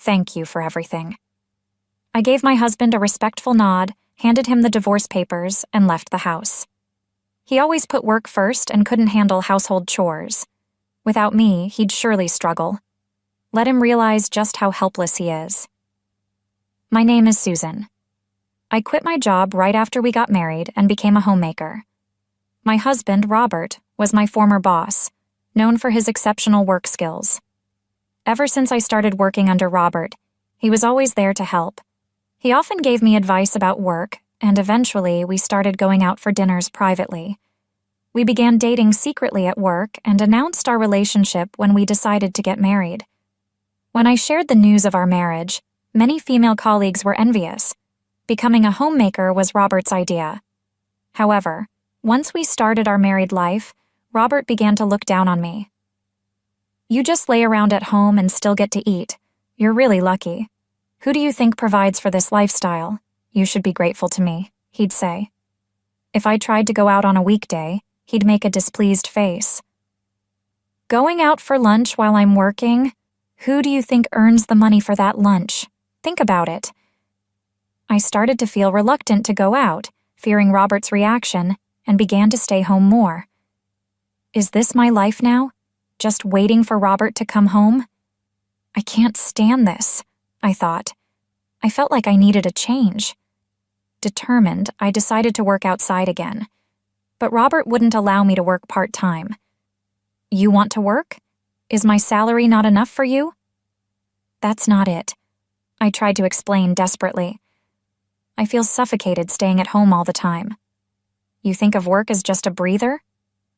thank you for everything." I gave my husband a respectful nod, handed him the divorce papers, and left the house. He always put work first and couldn't handle household chores. Without me, he'd surely struggle. Let him realize just how helpless he is. My name is Susan. I quit my job right after we got married and became a homemaker. My husband, Robert, was my former boss, known for his exceptional work skills. Ever since I started working under Robert, he was always there to help. He often gave me advice about work, and eventually we started going out for dinners privately. We began dating secretly at work and announced our relationship when we decided to get married. When I shared the news of our marriage, many female colleagues were envious. Becoming a homemaker was Robert's idea. However, once we started our married life, Robert began to look down on me. "You just lay around at home and still get to eat. You're really lucky. Who do you think provides for this lifestyle? You should be grateful to me," he'd say. If I tried to go out on a weekday, he'd make a displeased face. "Going out for lunch while I'm working? Who do you think earns the money for that lunch? Think about it." I started to feel reluctant to go out, fearing Robert's reaction, and began to stay home more. Is this my life now? Just waiting for Robert to come home? I can't stand this, I thought. I felt like I needed a change. Determined, I decided to work outside again. But Robert wouldn't allow me to work part-time. "You want to work? Is my salary not enough for you?" "That's not it," I tried to explain desperately. "I feel suffocated staying at home all the time." "You think of work as just a breather?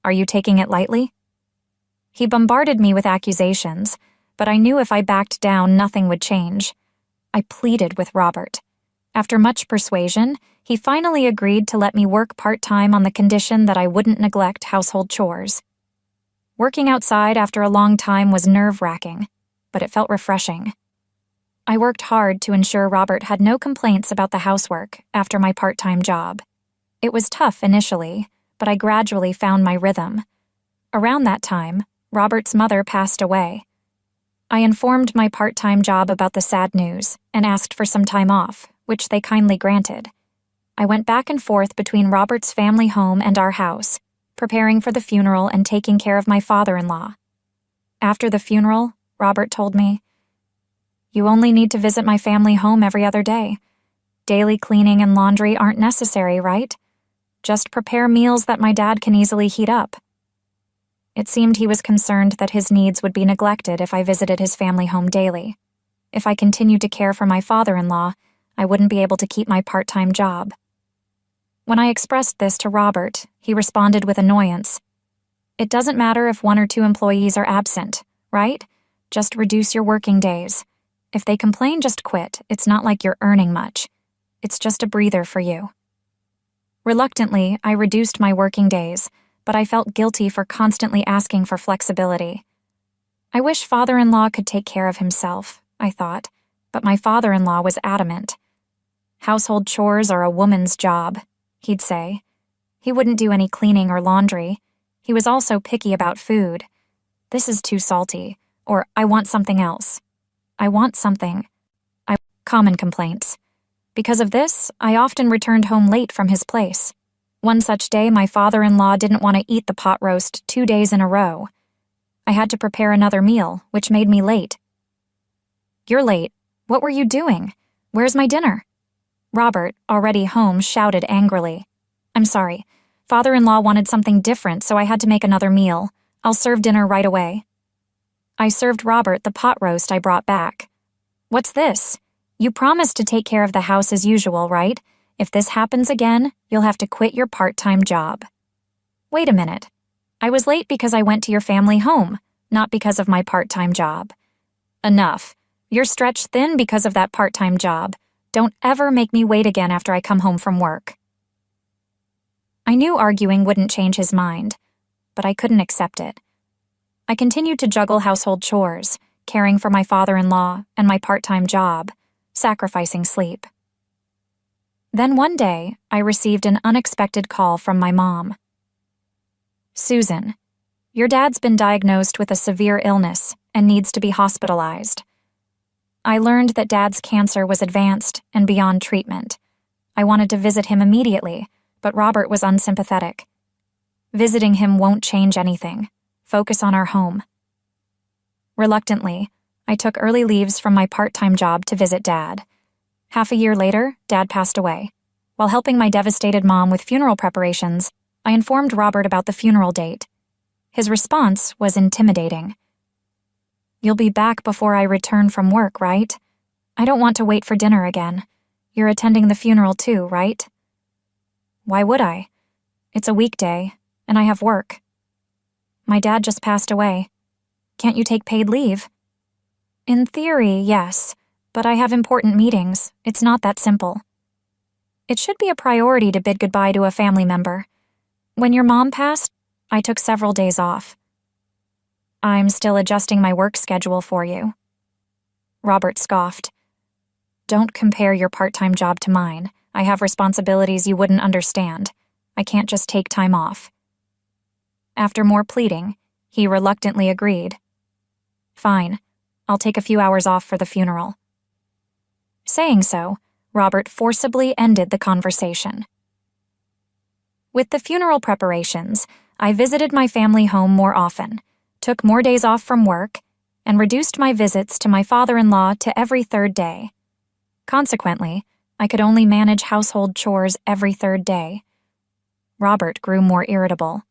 Are you taking it lightly?" He bombarded me with accusations, but I knew if I backed down, nothing would change. I pleaded with Robert. After much persuasion, he finally agreed to let me work part-time on the condition that I wouldn't neglect household chores. Working outside after a long time was nerve-wracking, but it felt refreshing. I worked hard to ensure Robert had no complaints about the housework after my part-time job. It was tough initially, but I gradually found my rhythm. Around that time, Robert's mother passed away. I informed my part-time job about the sad news and asked for some time off, which they kindly granted. I went back and forth between Robert's family home and our house, preparing for the funeral and taking care of my father-in-law. After the funeral, Robert told me, "You only need to visit my family home every other day. Daily cleaning and laundry aren't necessary, right? Just prepare meals that my dad can easily heat up." It seemed he was concerned that his needs would be neglected if I visited his family home daily. If I continued to care for my father-in-law, I wouldn't be able to keep my part-time job. When I expressed this to Robert, he responded with annoyance. "It doesn't matter if 1 or 2 employees are absent, right? Just reduce your working days. If they complain, just quit. It's not like you're earning much. It's just a breather for you." Reluctantly, I reduced my working days, but I felt guilty for constantly asking for flexibility. I wish father-in-law could take care of himself, I thought, but my father-in-law was adamant. "Household chores are a woman's job," he'd say. He wouldn't do any cleaning or laundry. He was also picky about food. "This is too salty," or "I want something else." "I want something." Common complaints. Because of this, I often returned home late from his place. One such day, my father-in-law didn't want to eat the pot roast 2 days in a row. I had to prepare another meal, which made me late. "You're late. What were you doing? Where's my dinner?" Robert, already home, shouted angrily. "I'm sorry. Father-in-law wanted something different, so I had to make another meal. I'll serve dinner right away." I served Robert the pot roast I brought back. "What's this? You promised to take care of the house as usual, right? If this happens again, you'll have to quit your part-time job." "Wait a minute. I was late because I went to your family home, not because of my part-time job." "Enough. You're stretched thin because of that part-time job. Don't ever make me wait again after I come home from work." I knew arguing wouldn't change his mind, but I couldn't accept it. I continued to juggle household chores, caring for my father-in-law and my part-time job, sacrificing sleep. Then one day, I received an unexpected call from my mom. "Susan, your dad's been diagnosed with a severe illness and needs to be hospitalized." I learned that Dad's cancer was advanced and beyond treatment. I wanted to visit him immediately, but Robert was unsympathetic. Visiting him won't change anything. Focus on our home. Reluctantly, I took early leaves from my part-time job to visit Dad. Half a year later, Dad passed away. While helping my devastated mom with funeral preparations, I informed Robert about the funeral date. His response was intimidating. "You'll be back before I return from work, right? I don't want to wait for dinner again. You're attending the funeral too, right?" "Why would I? It's a weekday, and I have work." "My dad just passed away. Can't you take paid leave?" "In theory, yes, but I have important meetings. It's not that simple." It should be a priority to bid goodbye to a family member. When your mom passed, I took several days off. "I'm still adjusting my work schedule for you." Robert scoffed. "Don't compare your part-time job to mine. I have responsibilities you wouldn't understand. I can't just take time off." After more pleading, he reluctantly agreed. "Fine, I'll take a few hours off for the funeral." Saying so, Robert forcibly ended the conversation. With the funeral preparations, I visited my family home more often, took more days off from work, and reduced my visits to my father-in-law to every third day. Consequently, I could only manage household chores every third day. Robert grew more irritable.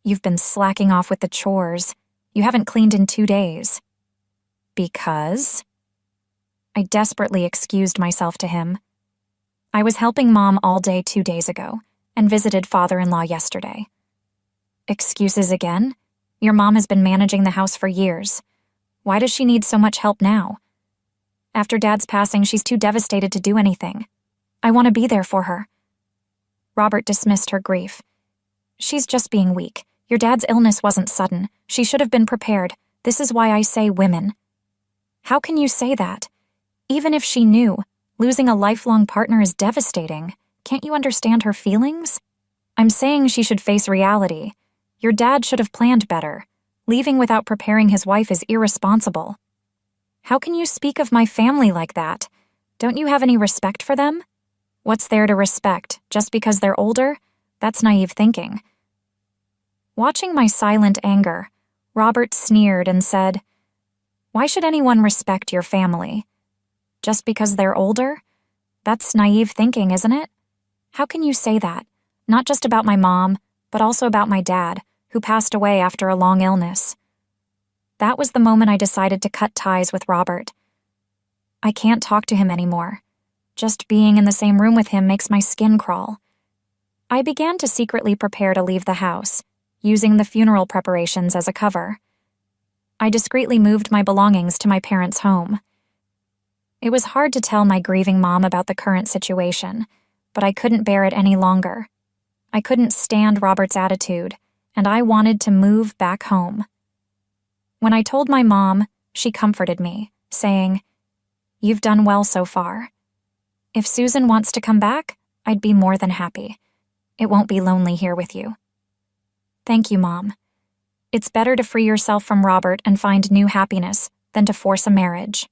"You've been slacking off with the chores. You haven't cleaned in 2 days." "Because?" I desperately excused myself to him. "I was helping Mom all day 2 days ago, and visited father-in-law yesterday." "Excuses again? Your mom has been managing the house for years. Why does she need so much help now? After Dad's passing, she's too devastated to do anything. I want to be there for her." Robert dismissed her grief. "She's just being weak. Your dad's illness wasn't sudden. She should have been prepared. This is why I say women." "How can you say that? Even if she knew, losing a lifelong partner is devastating. Can't you understand her feelings? I'm saying she should face reality. Your dad should have planned better. Leaving without preparing his wife is irresponsible." "How can you speak of my family like that? Don't you have any respect for them?" "What's there to respect, just because they're older? That's naive thinking." Watching my silent anger, Robert sneered and said, "Why should anyone respect your family? Just because they're older? That's naive thinking, isn't it? How can you say that? Not just about my mom, but also about my dad, who passed away after a long illness." That was the moment I decided to cut ties with Robert. I can't talk to him anymore. Just being in the same room with him makes my skin crawl. I began to secretly prepare to leave the house, using the funeral preparations as a cover. I discreetly moved my belongings to my parents' home. It was hard to tell my grieving mom about the current situation, but I couldn't bear it any longer. I couldn't stand Robert's attitude, and I wanted to move back home. When I told my mom, she comforted me, saying, "You've done well so far. If Susan wants to come back, I'd be more than happy. It won't be lonely here with you." "Thank you, Mom. It's better to free yourself from Robert and find new happiness than to force a marriage."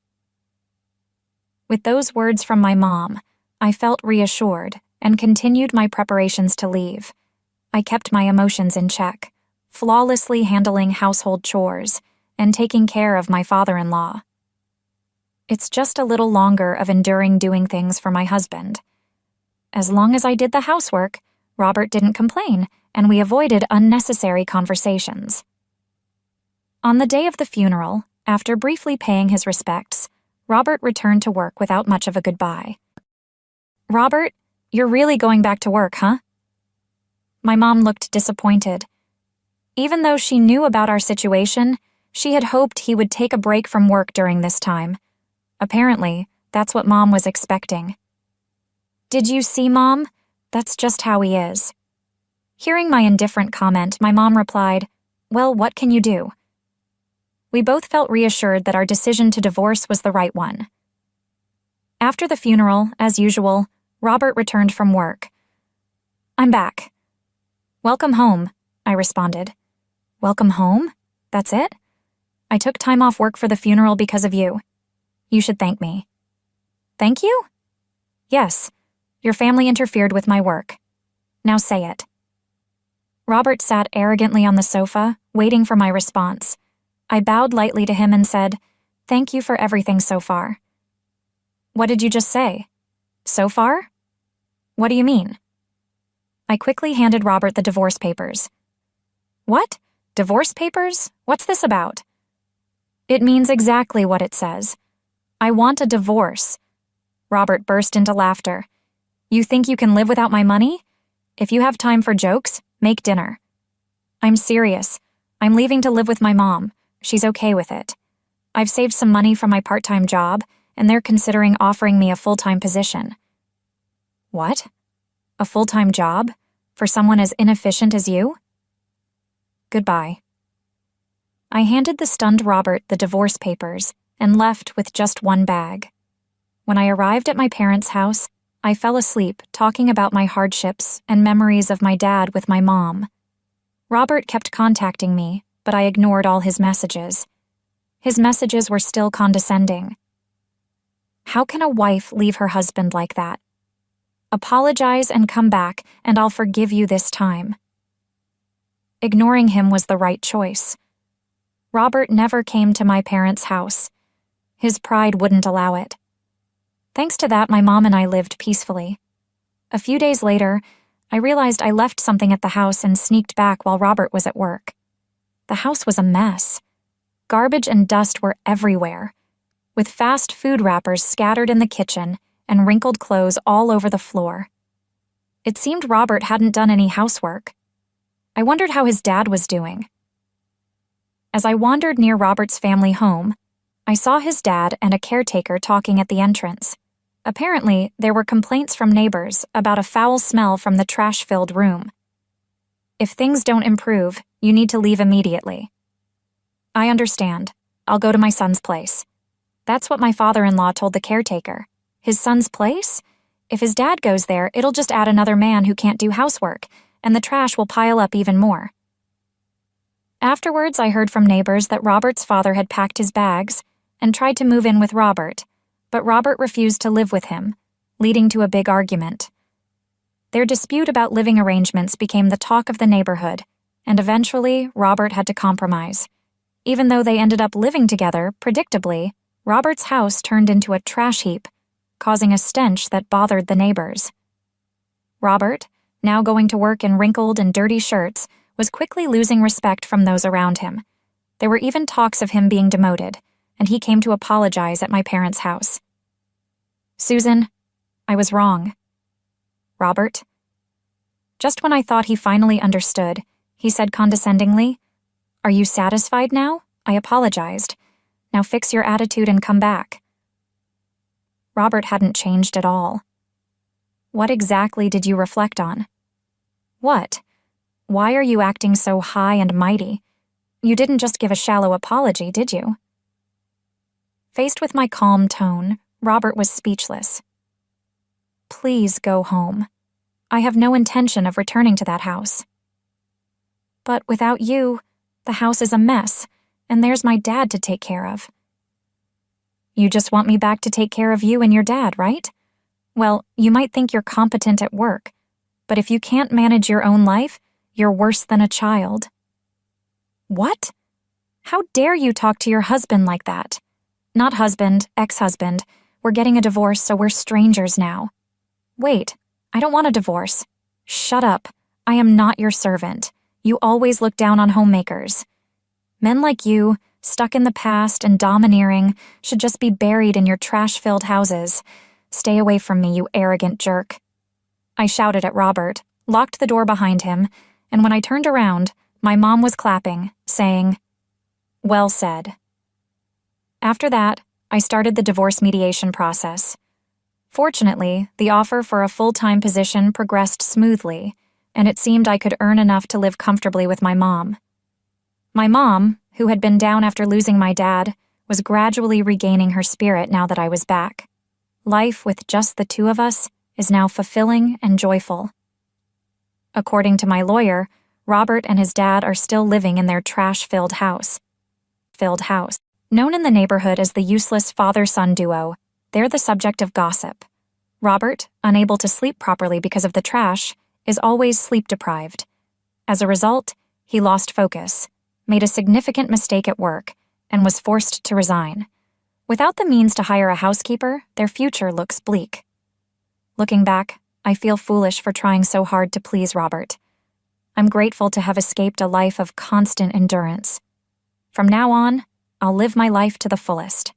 With those words from my mom, I felt reassured and continued my preparations to leave. I kept my emotions in check, flawlessly handling household chores and taking care of my father-in-law. It's just a little longer of enduring doing things for my husband. As long as I did the housework, Robert didn't complain, and we avoided unnecessary conversations. On the day of the funeral, after briefly paying his respects, Robert returned to work without much of a goodbye. "Robert, you're really going back to work, huh?" My mom looked disappointed. Even though she knew about our situation, she had hoped he would take a break from work during this time. Apparently, that's what Mom was expecting. "Did you see, Mom? That's just how he is." Hearing my indifferent comment, my mom replied, "Well, what can you do?" We both felt reassured that our decision to divorce was the right one. After the funeral, as usual, Robert returned from work. "I'm back." "Welcome home," I responded. "Welcome home? That's it? I took time off work for the funeral because of you." You should thank me." "Thank you?" "Yes. Your family interfered with my work. Now say it." Robert sat arrogantly on the sofa, waiting for my response. I bowed lightly to him and said, "Thank you for everything so far." "What did you just say? So far? What do you mean?" I quickly handed Robert the divorce papers. "What? Divorce papers? What's this about?" "It means exactly what it says. I want a divorce." Robert burst into laughter. "You think you can live without my money? If you have time for jokes, make dinner." "I'm serious. I'm leaving to live with my mom. She's okay with it. I've saved some money from my part-time job, and they're considering offering me a full-time position." "What? A full-time job? For someone as inefficient as you?" "Goodbye." I handed the stunned Robert the divorce papers and left with just one bag. When I arrived at my parents' house, I fell asleep talking about my hardships and memories of my dad with my mom. Robert kept contacting me, but I ignored all his messages. His messages were still condescending. How can a wife leave her husband like that? "Apologize and come back, and I'll forgive you this time." Ignoring him was the right choice. Robert never came to my parents' house. His pride wouldn't allow it. Thanks to that, my mom and I lived peacefully. A few days later, I realized I left something at the house and sneaked back while Robert was at work. The house was a mess. Garbage and dust were everywhere, with fast food wrappers scattered in the kitchen and wrinkled clothes all over the floor. It seemed Robert hadn't done any housework. I wondered how his dad was doing. As I wandered near Robert's family home, I saw his dad and a caretaker talking at the entrance. Apparently, there were complaints from neighbors about a foul smell from the trash-filled room. "If things don't improve, you need to leave immediately." "I understand. I'll go to my son's place." That's what my father-in-law told the caretaker. His son's place? If his dad goes there, it'll just add another man who can't do housework, and the trash will pile up even more. Afterwards, I heard from neighbors that Robert's father had packed his bags and tried to move in with Robert, but Robert refused to live with him, leading to a big argument. Their dispute about living arrangements became the talk of the neighborhood, and eventually, Robert had to compromise. Even though they ended up living together, predictably, Robert's house turned into a trash heap, causing a stench that bothered the neighbors. Robert, now going to work in wrinkled and dirty shirts, was quickly losing respect from those around him. There were even talks of him being demoted, and he came to apologize at my parents' house. "Susan, I was wrong." "Robert?" Just when I thought he finally understood, he said condescendingly, "Are you satisfied now? I apologized. Now fix your attitude and come back." Robert hadn't changed at all. "What exactly did you reflect on?" "What? Why are you acting so high and mighty? You didn't just give a shallow apology, did you?" Faced with my calm tone, Robert was speechless. "Please go home. I have no intention of returning to that house." "But without you, the house is a mess, and there's my dad to take care of." "You just want me back to take care of you and your dad, right? Well, you might think you're competent at work, but if you can't manage your own life, you're worse than a child." "What? How dare you talk to your husband like that?" "Not husband, ex-husband. We're getting a divorce, so we're strangers now." "Wait, I don't want a divorce." "Shut up. I am not your servant. You always look down on homemakers. Men like you, stuck in the past and domineering, should just be buried in your trash-filled houses. Stay away from me, you arrogant jerk." I shouted at Robert, locked the door behind him, and when I turned around, my mom was clapping, saying, "Well said." After that, I started the divorce mediation process. Fortunately, the offer for a full-time position progressed smoothly, and it seemed I could earn enough to live comfortably with my mom. My mom, who had been down after losing my dad, was gradually regaining her spirit now that I was back. Life with just the two of us is now fulfilling and joyful. According to my lawyer, Robert and his dad are still living in their trash-filled house. Known in the neighborhood as the useless father-son duo, they're the subject of gossip. Robert, unable to sleep properly because of the trash, is always sleep-deprived. As a result, he lost focus, made a significant mistake at work, and was forced to resign. Without the means to hire a housekeeper, their future looks bleak. Looking back, I feel foolish for trying so hard to please Robert. I'm grateful to have escaped a life of constant endurance. From now on, I'll live my life to the fullest.